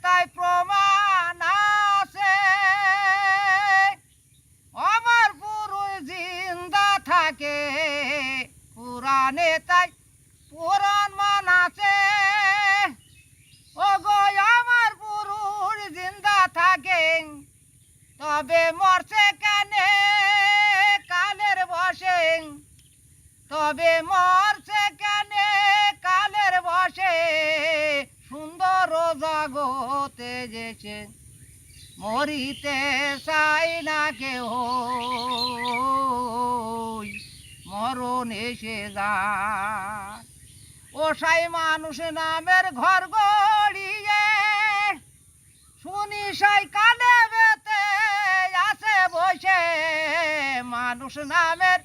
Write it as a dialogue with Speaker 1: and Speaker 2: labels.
Speaker 1: তাই প্রমাণ আছে আমার পুরুষ জিন্দা থাকে পুরাণে তাই পুরাণ মান আছে ও গো আমার পুরুষ জিন্দা থাকে তবে মরছে কেনে কালের বসে তবে মরছে কেনে কালের বসে সুন্দর জগতে যেছে মরিতে চাই না কেহ মরণ এসে যায় ও সাই মানুষ নামের ঘর গড়িয়ে শুনি সাই কানে বেতে আছে বসে মানুষ নামের